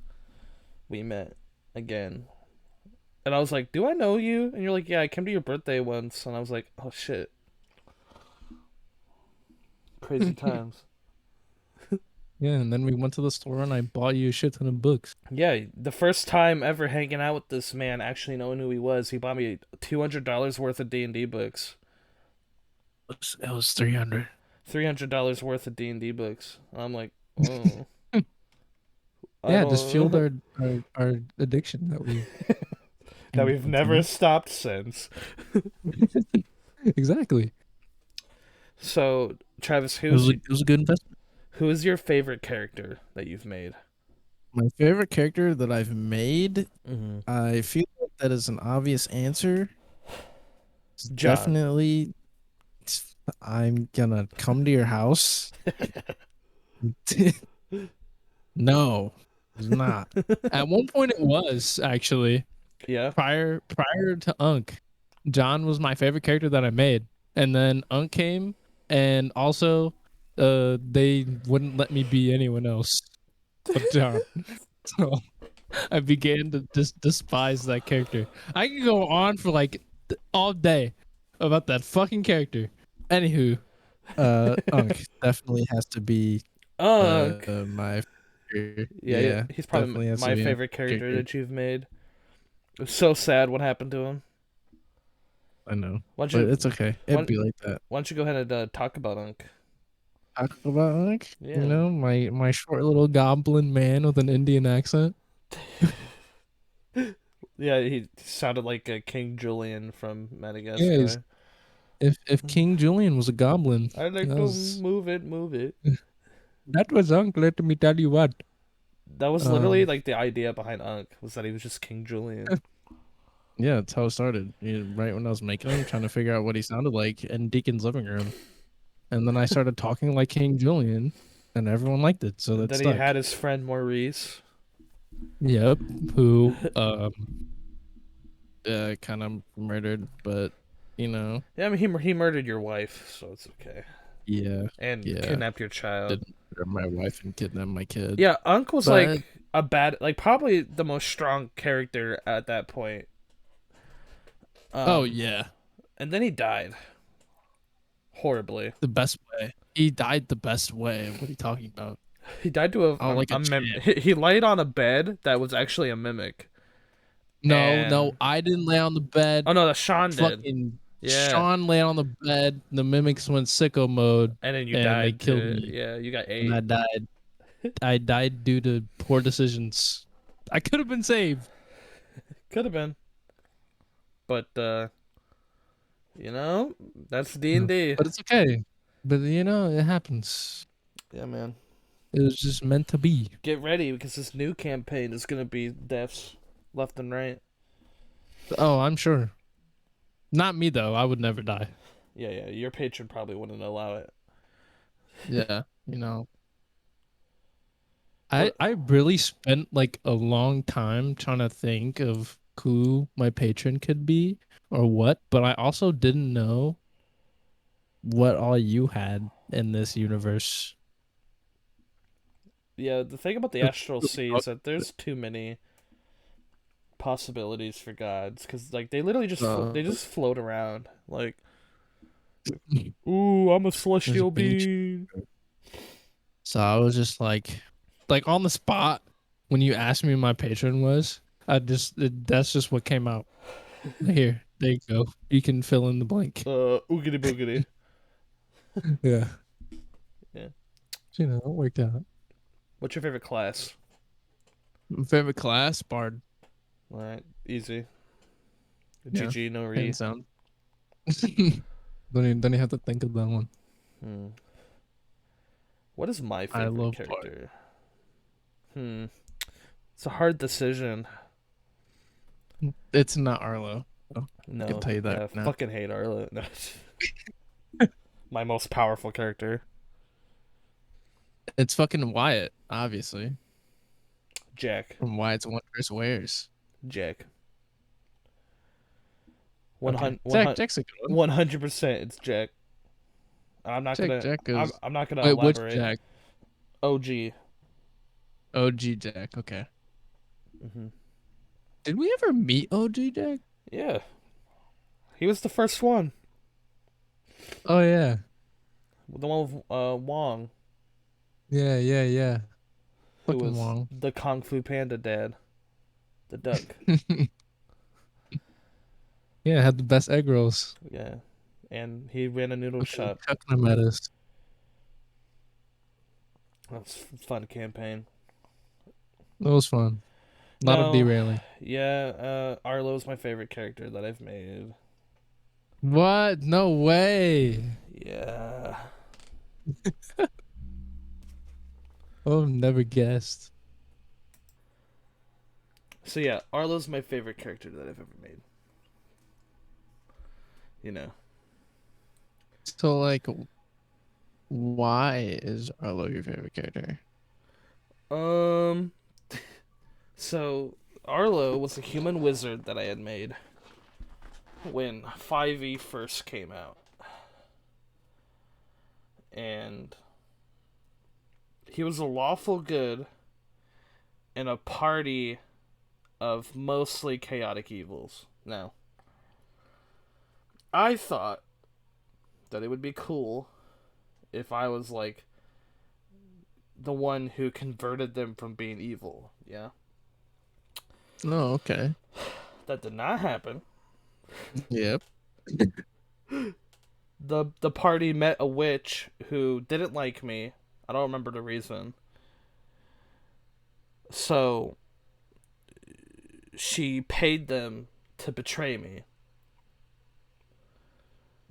A: we met again. And I was like, "Do I know you?" And you're like, "Yeah, I came to your birthday once." And I was like, "Oh shit, crazy times."
B: Yeah, and then we went to the store and I bought you a shit ton of books.
A: Yeah, the first time ever hanging out with this man, actually knowing who he was, he bought me $200 worth of D&D books.
B: It was 300.
A: $300 worth of D&D books. And I'm like, oh, I
B: Yeah, it just fueled
A: don't.
B: our addiction that we
A: That we've
B: embarked
A: never
B: on.
A: stopped since.
B: Exactly.
A: So, Travis,
B: It was a good investment.
A: who is your favorite character that you've made?
B: My favorite character that I've made,
A: Mm-hmm.
B: I feel like that is an obvious answer. It's
A: John.
B: definitely I'm gonna come to your house. No, it's not. At one point it was actually
A: Yeah.
B: prior to Unk. John was my favorite character that I made. And then Unk came and also they wouldn't let me be anyone else but John. So I began to despise that character. I can go on for like all day about that fucking character. Anywho, Unk definitely has to be
A: Ugh.
B: my
A: Yeah,
B: yeah,
A: he's probably
B: definitely has to
A: my
B: be my
A: favorite character
B: character.
A: that you've made. It was so sad what happened to him.
B: I know,
A: Why don't
B: but
A: you
B: it's okay. It'd
A: why,
B: be like that.
A: why don't you go ahead and talk about Unk?
B: Talk about like
A: Yeah.
B: my short little goblin man with an Indian accent.
A: Yeah, he sounded like King Julian from
B: Yeah,
A: Madagascar.
B: if King Julian was a goblin,
A: I like
B: that
A: to
B: was
A: move it, move it.
B: that was Unk. Let me tell you what.
A: That was literally
B: Um,
A: like the idea behind Unk was that he was just King Julian.
B: yeah, that's how it started. Right when I was making him, trying to figure out what he sounded like in Deacon's living room, and then I started talking like King Julian, and everyone liked it, so
A: And
B: that
A: then he
B: stuck.
A: had his friend Maurice.
B: Yep. Who kind of murdered, but you know,
A: Yeah, I mean he murdered your wife, so it's okay.
B: yeah,
A: And
B: yeah.
A: kidnapped your child.
B: Didn't murder my wife and kidnap my kid,
A: Yeah, Unk was
B: but
A: like a bad, like probably the most strong character at that point.
B: oh
A: Um,
B: yeah,
A: and then he died horribly.
B: the best way. He died the best way. What are you talking about?
A: He died to
B: Oh, like a
A: a mem.
B: champ.
A: He laid on a bed that was actually a mimic.
B: No, no,
A: And
B: I didn't lay on the bed.
A: oh no, the Sean did.
B: Fucking
A: Yeah,
B: Sean lay on the bed. The mimics went sicko mode,
A: and then you
B: and they
A: died
B: killed
A: too.
B: me,
A: Yeah, you got
B: and I
A: ate.
B: died. I died due to poor decisions. I could have been saved.
A: Could have been, but You know, that's D and
B: Yeah.
A: D.
B: But it's okay. But it happens.
A: Yeah, man.
B: It was just meant to be.
A: Get ready because this new campaign is gonna be deaths left and right.
B: Oh, I'm sure. Not me though. I would never die.
A: Yeah, yeah. Your patron probably wouldn't allow it.
B: Yeah, I
A: What?
B: I really spent like a long time trying to think of who my patron could be or what, but I also didn't know what all you had in this universe.
A: Yeah, the thing about the Astral Sea is that there's too many possibilities for gods because like they literally just
B: Uh,
A: they just float around ooh, I'm a
B: there's a
A: celestial
B: beach.
A: being.
B: So I was just like on the spot when you asked me who my patron was, that's just what came out. Here, there you go. You can fill in the blank.
A: Oogity boogity.
B: Yeah.
A: Yeah.
B: It worked out.
A: What's your favorite class?
B: My favorite class, Bard.
A: All right, easy.
B: Yeah.
A: GG no re.
B: Hands down. Don't you have to think of that one.
A: Hmm. What is my
B: I
A: favorite
B: love Bard.
A: character? Hmm. It's a hard decision.
B: It's not Arlo. Oh, I can
A: No,
B: tell you that
A: yeah,
B: now.
A: fucking hate Arlo. No. My most powerful character,
B: It's fucking Wyatt, obviously.
A: Jack.
B: From Wyatt's Wondrous Wares.
A: Jack.
B: Okay.
A: 100
B: Jack's a good one.
A: 100%. It's Jack. I'm not gonna.
B: Jack
A: I'm,
B: is
A: I'm not gonna
B: wait, which
A: elaborate.
B: Jack?
A: OG.
B: OG Jack. Okay.
A: Hmm.
B: Did we ever meet OG Jack?
A: Yeah, he was the first one.
B: Oh yeah.
A: The one with Wong,
B: Yeah.
A: who
B: Fucking
A: was
B: Wong.
A: the Kung Fu Panda dad, the duck.
B: Yeah, had the best egg rolls.
A: Yeah, and he ran a noodle
B: Fucking
A: shop.
B: chucking them at us.
A: That was a fun campaign.
B: That was fun. A lot of
A: No,
B: derailing.
A: yeah, Arlo's my favorite character that I've made.
B: What? No way.
A: Yeah.
B: Oh, never guessed.
A: So yeah, Arlo's my favorite character that I've ever made. You know.
B: So like, why is Arlo your favorite character?
A: Um. So Arlo was a human wizard that I had made when 5e first came out, and he was a lawful good in a party of mostly chaotic evils. Now, I thought that it would be cool if I was like the one who converted them from being evil. Yeah.
B: Oh, okay.
A: That did not happen.
B: Yep.
A: The party met a witch who didn't like me. I don't remember the reason. So she paid them to betray me.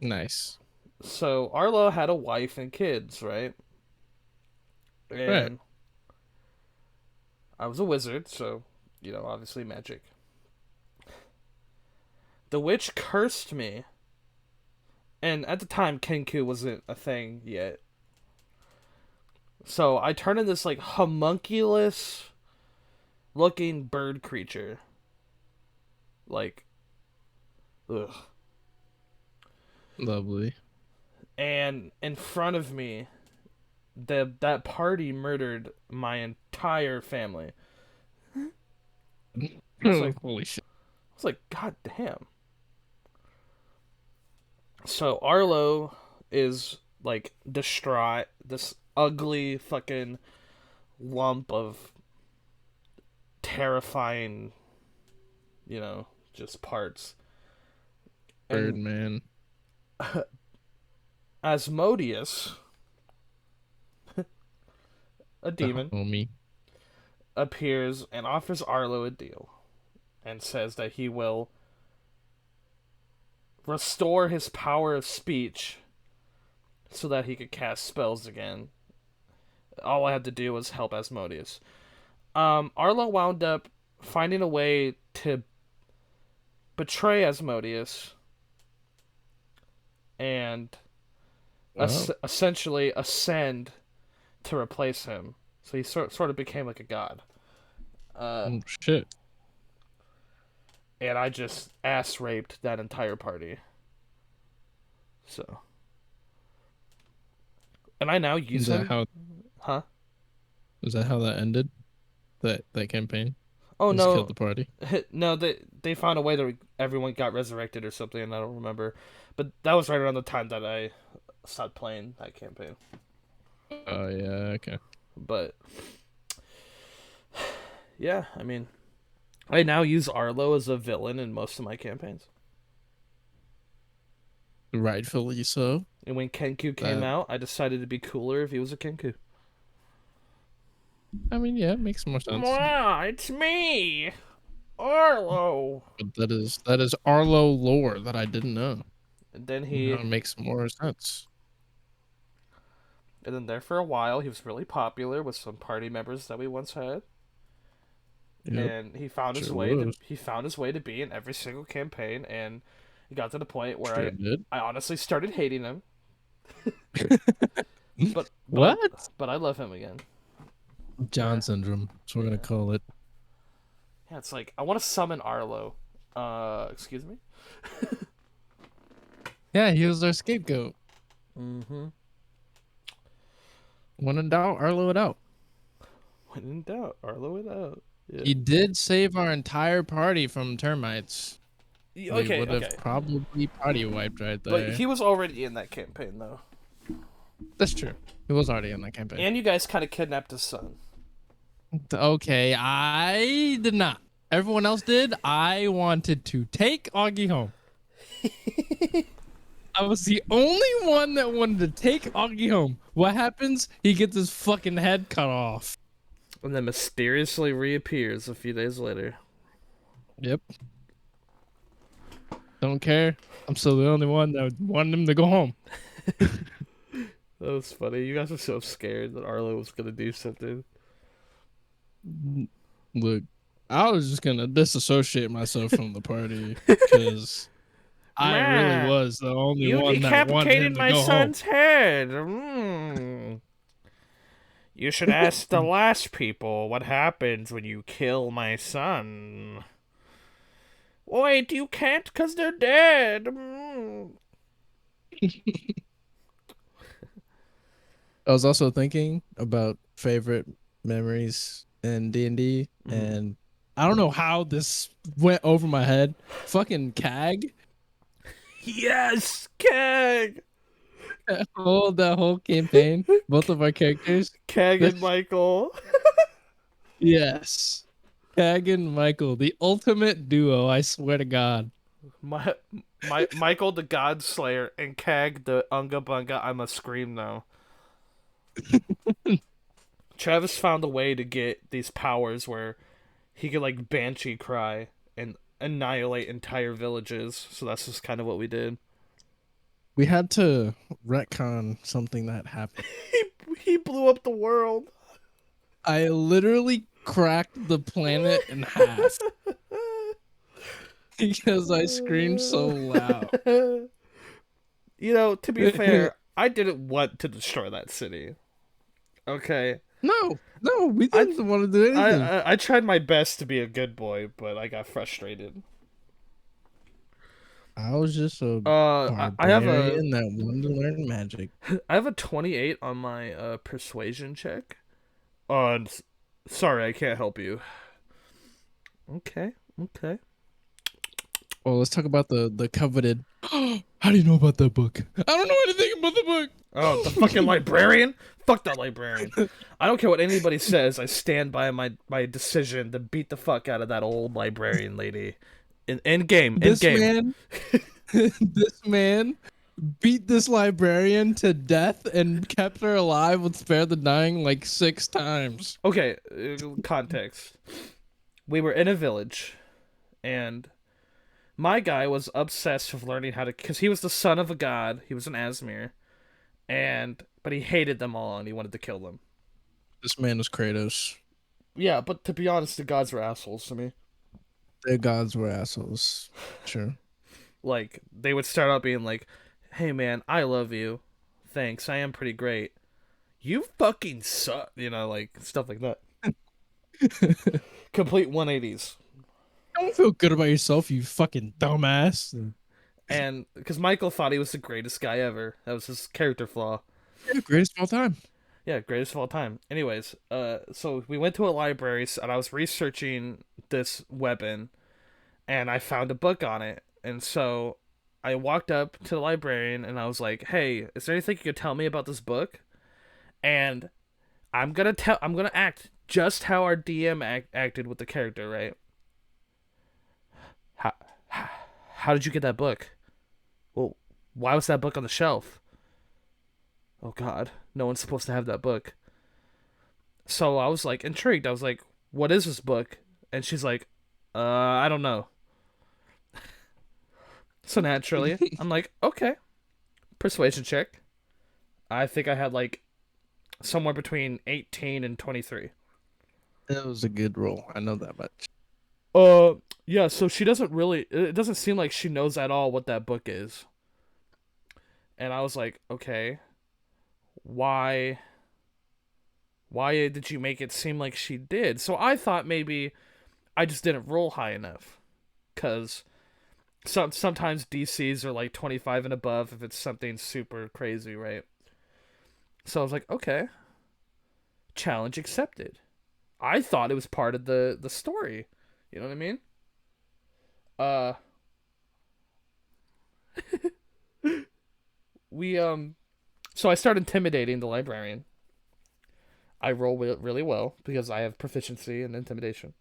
B: Nice.
A: So Arlo had a wife and kids, right?
B: Right.
A: And I was a wizard, so obviously magic. The witch cursed me, and at the time Kenku wasn't a thing yet. So I turned into this like homunculus looking bird creature. Like, ugh.
B: Lovely.
A: And in front of me, that party murdered my entire family. It's like,
B: Holy shit.
A: it's like, god damn. So Arlo is like distraught. This ugly fucking lump of terrifying, just parts. And
B: Birdman.
A: Asmodeus, a
B: The
A: demon,
B: homie.
A: appears and offers Arlo a deal and says that he will restore his power of speech so that he could cast spells again. All I had to do was help Asmodeus. Arlo wound up finding a way to betray Asmodeus and
B: Wow.
A: essentially ascend to replace him. So he sort of became like a god. Uh,
B: Oh, shit.
A: and I just ass raped that entire party. So, and I now
B: Is
A: use
B: that
A: him.
B: how
A: Huh?
B: is that how that ended? That campaign?
A: Oh
B: Just killed
A: no,
B: the party?
A: no. They found a way that everyone got resurrected or something, and I don't remember. But that was right around the time that I stopped playing that campaign.
B: Oh yeah, okay.
A: But yeah, I mean, I now use Arlo as a villain in most of my campaigns.
B: Rightfully so.
A: And when Kenku came
B: That
A: out, I decided to be cooler if he was a Kenku.
B: I mean, yeah, it makes more sense.
A: Wow, it's me, Arlo.
B: But that is Arlo lore that I didn't know.
A: And then
B: Now
A: he,
B: it makes more sense.
A: and then there for a while, he was really popular with some party members that we once had.
B: Yep,
A: And he found his
B: sure
A: way to
B: was.
A: be in every single campaign, and he got to the point where
B: Sure did.
A: I honestly started hating him, but
B: What?
A: I love him again.
B: John syndrome. That's what we're gonna
A: Yeah,
B: call it.
A: yeah. It's like I want to summon Arlo. Excuse me.
B: Yeah, he was our scapegoat.
A: Mm-hmm.
B: When in doubt, Arlo it out.
A: When in doubt, Arlo it out. Yeah.
B: He did save our entire party from termites. We
A: Okay,
B: would have
A: okay.
B: probably party wiped right
A: But
B: there.
A: he was already in that campaign though,
B: That's true. He was already in that campaign.
A: and you guys kind of kidnapped his son.
B: Okay, I did not. Everyone else did. I wanted to take Augie home. I was the only one that wanted to take Augie home. What happens? He gets his fucking head cut off.
A: And then mysteriously reappears a few days later.
B: Yep. Don't care. I'm still the only one that wanted him to go home.
A: That was funny. You guys were so scared that Arlo was gonna do something.
B: Look, I was just gonna disassociate myself from the party because I really
A: Man,
B: was the only
A: you
B: one that wanted
A: decapitated
B: him to
A: my
B: go home.
A: son's head. Mm. You should ask the last people what happens when you kill my son. Wait, you can't because they're dead. Mm.
B: I was also thinking about favorite memories in D&D,
A: Mm.
B: and I don't know how this went over my head. Fucking Cag.
A: Yes, Keg!
B: That whole campaign, both of our characters.
A: Keg and Michael.
B: Yes. Cag and Michael, the ultimate duo, I swear to God.
A: Michael the God Slayer and Keg the Unga Bunga. I must scream now. Travis found a way to get these powers where he could like banshee cry and annihilate entire villages. So that's just kind of what we did.
B: We had to retcon something that happened.
A: He blew up the world.
B: I literally cracked the planet in half because I screamed so loud.
A: You know, to be fair, I didn't want to destroy that city. Okay,
B: No, we
A: I
B: didn't want to do anything.
A: I tried my best to be a good boy, but I got frustrated.
B: I was just a
A: I have a
B: barbarian that wanted to learn magic.
A: 28 on my persuasion check. Sorry, I can't help you. Okay, okay.
B: Well, let's talk about the coveted. How do you know about that book? I don't know anything about the book.
A: Oh, the fucking librarian? Fuck that librarian. I don't care what anybody says. I stand by my decision to beat the fuck out of that old librarian lady. In game, in
B: This
A: game.
B: man, this man beat this librarian to death and kept her alive with Spare the Dying like 6 times.
A: Okay, context. We were in a village, and My guy was obsessed with learning how to, because he was the son of a god. He was an Asmir, and but he hated them all and he wanted to kill them.
B: This man was Kratos.
A: Yeah, but to be honest, the gods were assholes to me.
B: Their gods were assholes. Sure.
A: Like they would start out being like, "Hey man, I love you. Thanks, I am pretty great. You fucking suck," like stuff like that. Complete 180s.
B: Don't feel good about yourself, you fucking dumbass.
A: And because Michael thought he was the greatest guy ever, that was his character flaw.
B: Yeah, greatest of all time.
A: Yeah, greatest of all time. Anyways, so we went to a library and I was researching this weapon, and I found a book on it. And so I walked up to the librarian and I was like, "Hey, is there anything you could tell me about this book?" And I'm gonna act just how our DM acted with the character, right? How how did you get that book? Well, why was that book on the shelf? Oh God, no one's supposed to have that book. So I was like intrigued. I was like, "What is this book?" And she's like, I don't know." So naturally, I'm like, "Okay, persuasion check." I think I had like somewhere between 18 and 23.
B: It was a good roll. I know that much.
A: Uh, yeah. So she doesn't really. It doesn't seem like she knows at all what that book is. And I was like, "Okay, why? Why did you make it seem like she did?" So I thought maybe I just didn't roll high enough, cause sometimes DCs are like 25 and above if it's something super crazy, right? So I was like, "Okay, challenge accepted." I thought it was part of the story. You know what I mean? Uh, we So I start intimidating the librarian. I roll really well because I have proficiency in intimidation.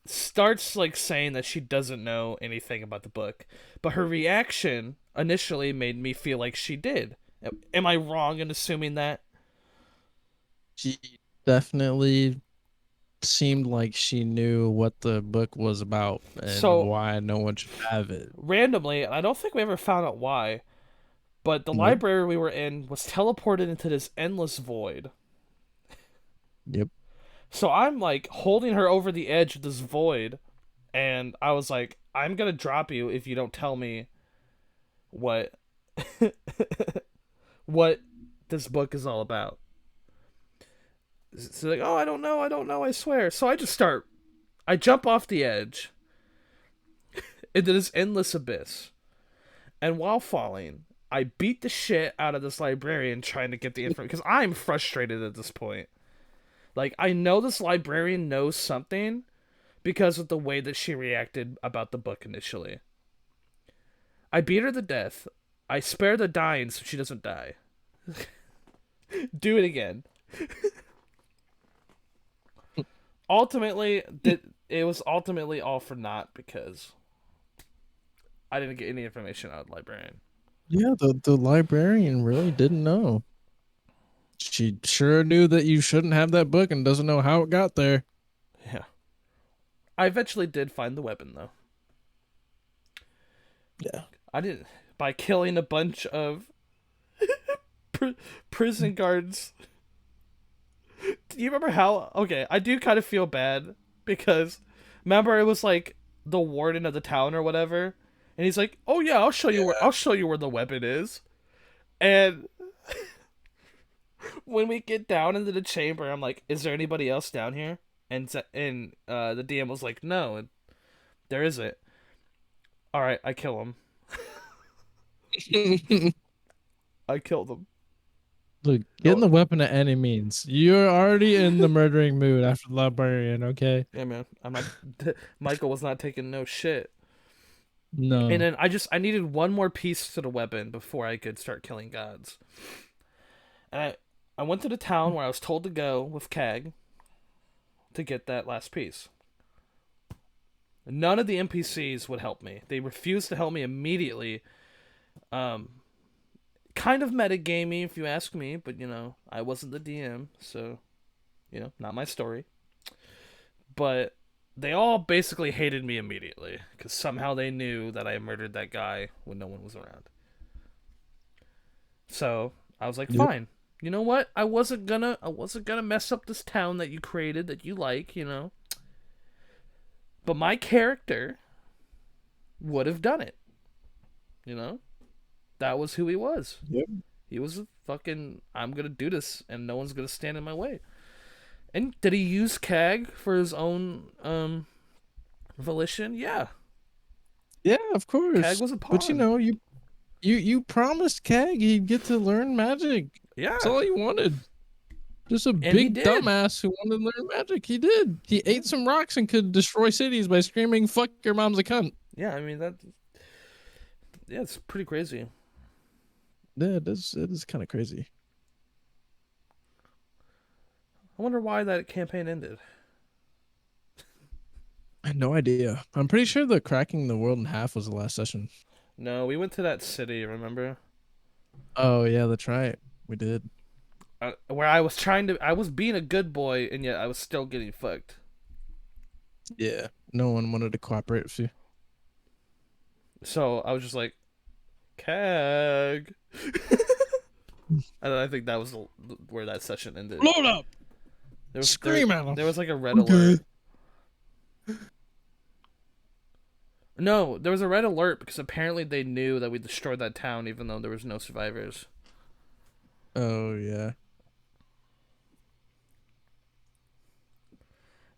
A: Starts like saying that she doesn't know anything about the book, but her reaction initially made me feel like she did. Am I wrong in assuming that?
B: She definitely seemed like she knew what the book was about and
A: So
B: why no one should have it.
A: randomly, and I don't think we ever found out why, but the
B: Nope.
A: library we were in was teleported into this endless void.
B: Yep.
A: So I'm like holding her over the edge of this void, and I was like, "I'm gonna drop you if you don't tell me what what this book is all about." So like, "Oh, I don't know, I swear." So I jump off the edge into this endless abyss, and while falling, I beat the shit out of this librarian trying to get the information because I'm frustrated at this point. Like I know this librarian knows something because of the way that she reacted about the book initially. I beat her to death. I spare the dying so she doesn't die. Do it again. Ultimately, it was ultimately all for naught because I didn't get any information out of the librarian.
B: Yeah, the librarian really didn't know. She sure knew that you shouldn't have that book and doesn't know how it got there.
A: Yeah. I eventually did find the weapon though.
B: Yeah.
A: I did by killing a bunch of pr- prison guards. Do you remember how? Okay, I do kind of feel bad because remember it was like the warden of the town or whatever, and he's like, "Oh yeah, I'll show you where the weapon is." And when we get down into the chamber, I'm like, "Is there anybody else down here?" And the DM was like, "No, there isn't." All right, I kill him. I killed him.
B: Look, getting
A: No,
B: the weapon at any means. You're already in the murdering mood after the librarian, okay?
A: yeah, man, I'm not. Michael was not taking no shit. And
B: No.
A: then I needed one more piece to the weapon before I could start killing gods. And I went to the town where I was told to go with Kag to get that last piece. None of the NPCs would help me. They refused to help me immediately. Um, Kind of metagamey if you ask me, but I wasn't the DM, so not my story. But they all basically hated me immediately because somehow they knew that I murdered that guy when no one was around. So I was like,
B: Yep.
A: fine. You know what? I wasn't gonna mess up this town that you created that you like, you know. But my character would have done it, you know. That was who he was.
B: Yep.
A: He was a fucking. I'm gonna do this, and no one's gonna stand in my way. And did he use CAG for his own volition? Yeah,
B: Yeah, of
A: CAG
B: course.
A: was a
B: But
A: pawn.
B: you promised Keg he'd get to learn magic. That's
A: Yeah,
B: all he wanted. Just a
A: and he
B: big
A: did.
B: dumbass who wanted to learn magic. He did. He ate some rocks and could destroy cities by screaming, "Fuck your mom's a cunt."
A: Yeah, I mean that. Yeah, it's pretty crazy.
B: Yeah, it is kind of crazy.
A: I wonder why that campaign ended.
B: I had no idea. I'm pretty sure the cracking the world in half was the last session.
A: No, we went to that city. Remember?
B: Oh yeah, that's right. We did.
A: Where I was trying to. I was being a good boy, and yet I was still getting fucked.
B: Yeah. No one wanted to cooperate with you.
A: So I was just like, CAG. And I think that was where that session ended.
B: Load up.
A: There was there
B: Scream at him.
A: there was like a red
B: Okay.
A: alert. No, there was a red alert because apparently they knew that we destroyed that town, even though there was no survivors.
B: Oh yeah.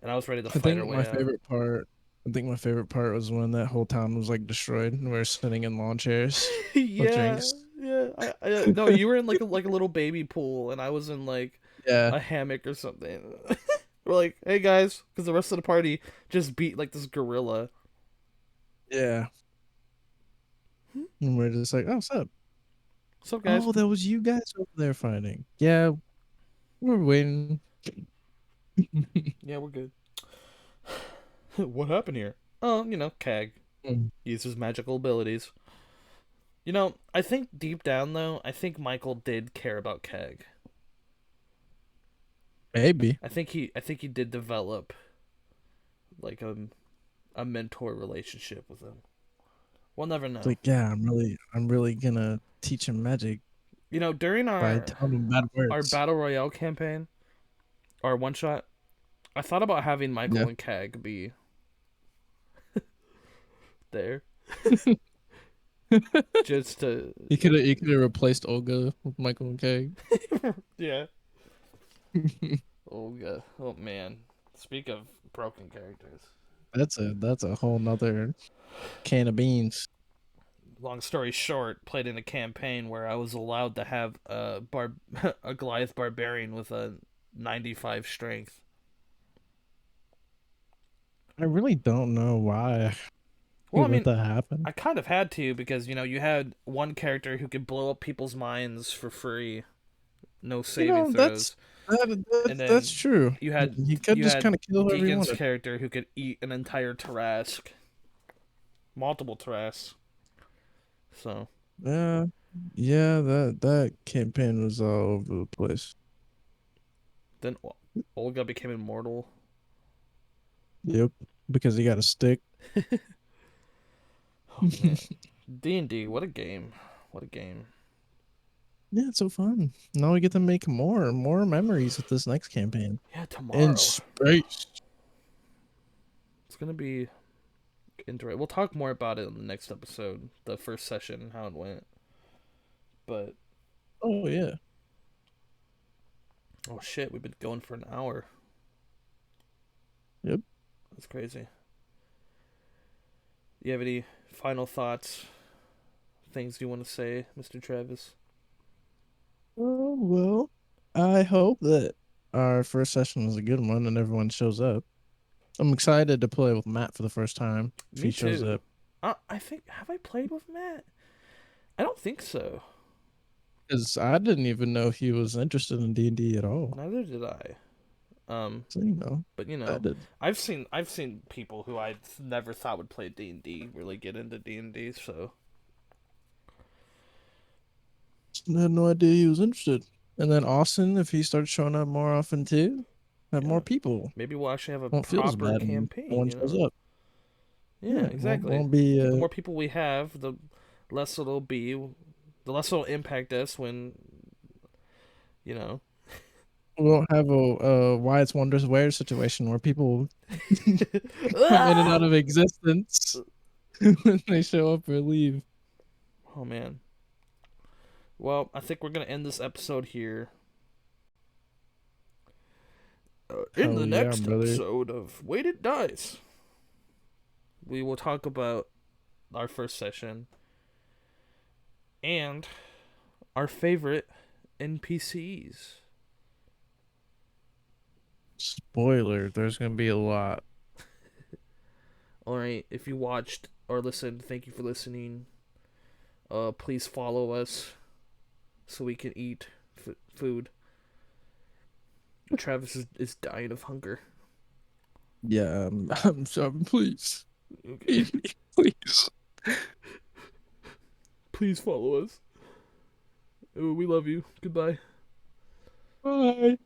A: And I was ready to
B: I
A: fight our
B: think
A: way
B: my
A: out.
B: favorite part. I think my favorite part was when that whole town was like destroyed and we were sitting in lawn chairs with
A: Yeah,
B: drinks.
A: yeah. No, you were in like a little baby pool, and I was in like
B: Yeah.
A: a hammock or something. We're like, hey guys, because the rest of the party just beat like this gorilla.
B: Yeah. And we're just like, oh, what's up?
A: What's up, guys?
B: Oh, that was you guys over there fighting. Yeah, we're waiting.
A: Yeah, we're good. What happened here? Oh, CAG uses magical abilities. I think deep down though, I think Michael did care about CAG.
B: Maybe.
A: I think he did develop like a mentor relationship with him. We'll never
B: It's
A: know.
B: like, yeah, I'm really gonna teach him magic
A: During
B: by
A: our
B: telling him bad
A: our
B: words.
A: battle royale campaign, our one shot, I thought about having
B: Yeah.
A: Michael and CAG be there just to
B: You could have replaced Olga with Michael and Keg.
A: yeah. Oh god. Oh man. Speak of broken characters.
B: That's a whole nother can of beans.
A: Long story short, played in a campaign where I was allowed to have a Goliath barbarian with a 95 strength.
B: I really don't know why
A: Well,
B: you
A: I
B: let
A: mean,
B: that happen.
A: I kind of had to because you had one character who could blow up people's minds for free, no
B: You
A: saving
B: know,
A: throws, and
B: that's
A: then
B: true.
A: you had
B: He could
A: you
B: just
A: had
B: kind of kill whoever he
A: Deacon's
B: wanted.
A: character who could eat an entire Tarask, multiple Tarask. So
B: Yeah, yeah, that campaign was all over the place.
A: then Olga became immortal.
B: Yep, because he got a stick.
A: Oh man, D&D, what a game! What a game!
B: Yeah, it's so fun. Now we get to make more memories with this next campaign
A: Yeah,
B: in
A: tomorrow
B: space.
A: it's gonna be interesting. We'll talk more about it in the next episode, the first session and how it went. But
B: Oh yeah.
A: oh shit, we've been going for an hour.
B: Yep.
A: That's crazy. You have any final thoughts? Things you want to say, Mr. Travis?
B: Oh well. I hope that our first session was a good one and everyone shows up. I'm excited to play with Matt for the first time if he
A: Me
B: shows
A: too.
B: up.
A: I think have I played with Matt? I don't think so.
B: Because I didn't even know he was interested in D&D at all.
A: Neither did I. Um,
B: So
A: but
B: I did.
A: I've seen people who I never thought would play D&D really get into D&D. So
B: I had no idea he was interested. And then Austin, if he starts showing up more often too. Have
A: Yeah.
B: more people.
A: Maybe we'll actually have a
B: Won't feel as
A: proper
B: bad when no
A: campaign,
B: one
A: you
B: shows
A: know?
B: up.
A: Yeah,
B: Yeah,
A: exactly.
B: won't be.
A: The more people we have, the less it'll be, the less it'll impact us when, you know.
B: We won't have a why it's wonders where situation where people come in and out
A: Ah!
B: of existence when they show up or leave.
A: Oh, man. Well, I think we're going to end this episode here. In the
B: Hell yeah,
A: next
B: brother.
A: episode of Weighted Dice, we will talk about our first session and our favorite NPCs.
B: Spoiler, there's gonna be a lot.
A: Alright, if you watched or listened, thank you for listening. Please follow us so we can eat food. Travis is dying of hunger.
B: Yeah, I'm sorry. Please,
A: Okay.
B: feed me, please.
A: Please follow us. We love you. Goodbye.
B: Bye.